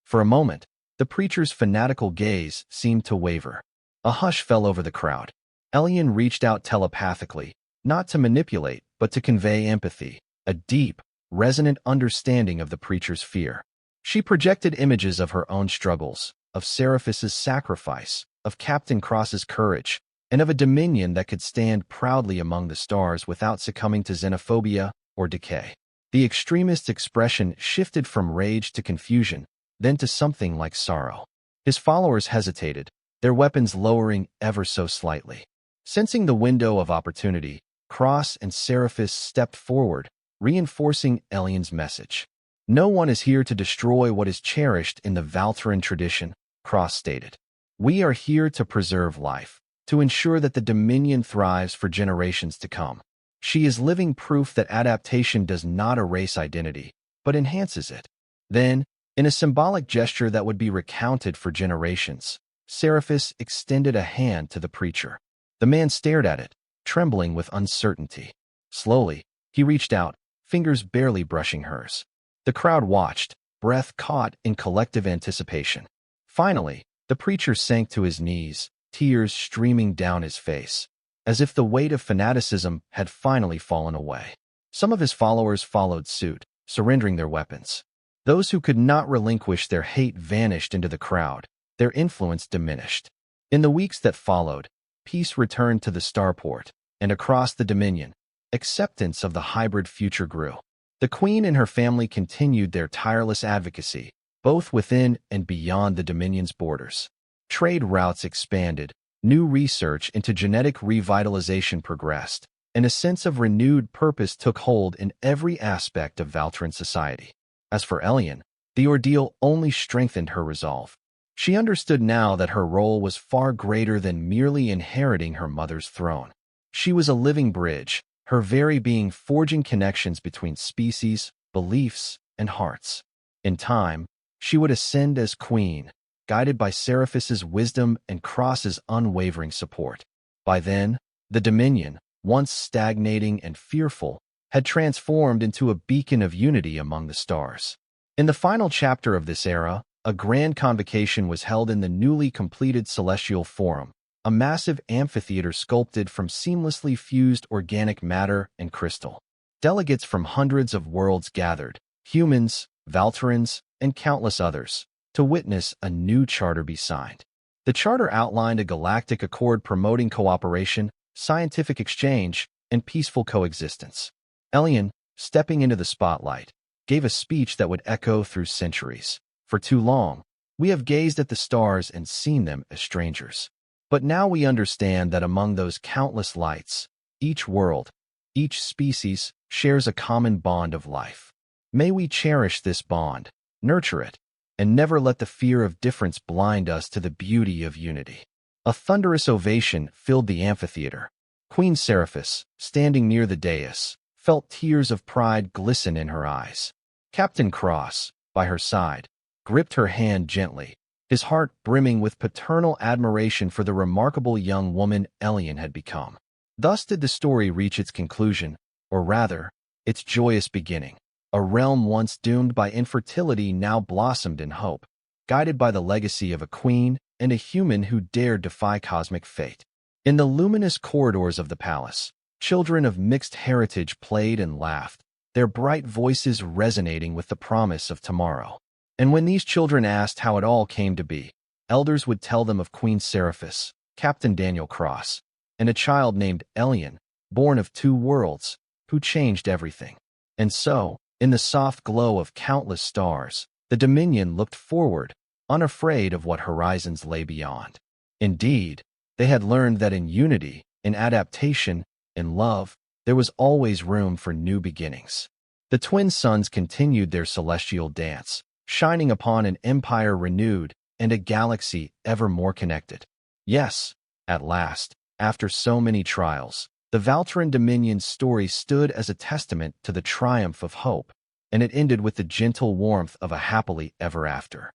For a moment, the preacher's fanatical gaze seemed to waver. A hush fell over the crowd. Elian reached out telepathically, not to manipulate, but to convey empathy, a deep, resonant understanding of the preacher's fear. She projected images of her own struggles, of Seraphis's sacrifice, of Captain Cross's courage, and of a dominion that could stand proudly among the stars without succumbing to xenophobia or decay. The extremist's expression shifted from rage to confusion, then to something like sorrow. His followers hesitated, their weapons lowering ever so slightly. Sensing the window of opportunity, Cross and Seraphis stepped forward, reinforcing Elian's message. No one is here to destroy what is cherished in the Valtaren tradition, Cross stated. We are here to preserve life, to ensure that the Dominion thrives for generations to come. She is living proof that adaptation does not erase identity, but enhances it. Then, in a symbolic gesture that would be recounted for generations, Seraphis extended a hand to the preacher. The man stared at it, trembling with uncertainty. Slowly, he reached out, fingers barely brushing hers. The crowd watched, breath caught in collective anticipation. Finally, the preacher sank to his knees, tears streaming down his face, as if the weight of fanaticism had finally fallen away. Some of his followers followed suit, surrendering their weapons. Those who could not relinquish their hate vanished into the crowd, their influence diminished. In the weeks that followed, peace returned to the starport, and across the Dominion, acceptance of the hybrid future grew. The Queen and her family continued their tireless advocacy, both within and beyond the Dominion's borders. Trade routes expanded, new research into genetic revitalization progressed, and a sense of renewed purpose took hold in every aspect of Valtaren society. As for Elian, the ordeal only strengthened her resolve. She understood now that her role was far greater than merely inheriting her mother's throne. She was a living bridge, her very being forging connections between species, beliefs, and hearts. In time, she would ascend as queen, guided by Seraphis's wisdom and Cross's unwavering support. By then, the Dominion, once stagnating and fearful, had transformed into a beacon of unity among the stars. In the final chapter of this era, a grand convocation was held in the newly completed Celestial Forum, a massive amphitheater sculpted from seamlessly fused organic matter and crystal. Delegates from hundreds of worlds gathered, humans, Valtarans, and countless others, to witness a new charter be signed. The charter outlined a galactic accord promoting cooperation, scientific exchange, and peaceful coexistence. Elian, stepping into the spotlight, gave a speech that would echo through centuries. For too long, we have gazed at the stars and seen them as strangers. But now we understand that among those countless lights, each world, each species, shares a common bond of life. May we cherish this bond, nurture it, and never let the fear of difference blind us to the beauty of unity. A thunderous ovation filled the amphitheater. Queen Seraphis, standing near the dais, felt tears of pride glisten in her eyes. Captain Cross, by her side, gripped her hand gently, his heart brimming with paternal admiration for the remarkable young woman Elian had become. Thus did the story reach its conclusion, or rather, its joyous beginning. A realm once doomed by infertility now blossomed in hope, guided by the legacy of a queen and a human who dared defy cosmic fate. In the luminous corridors of the palace, children of mixed heritage played and laughed, their bright voices resonating with the promise of tomorrow. And when these children asked how it all came to be, elders would tell them of Queen Seraphis, Captain Daniel Cross, and a child named Elian, born of two worlds, who changed everything. And so, in the soft glow of countless stars, the Dominion looked forward, unafraid of what horizons lay beyond. Indeed, they had learned that in unity, in adaptation, in love, there was always room for new beginnings. The twin suns continued their celestial dance, shining upon an empire renewed and a galaxy ever more connected. Yes, at last, after so many trials, the Valtaren Dominion's story stood as a testament to the triumph of hope, and it ended with the gentle warmth of a happily ever after.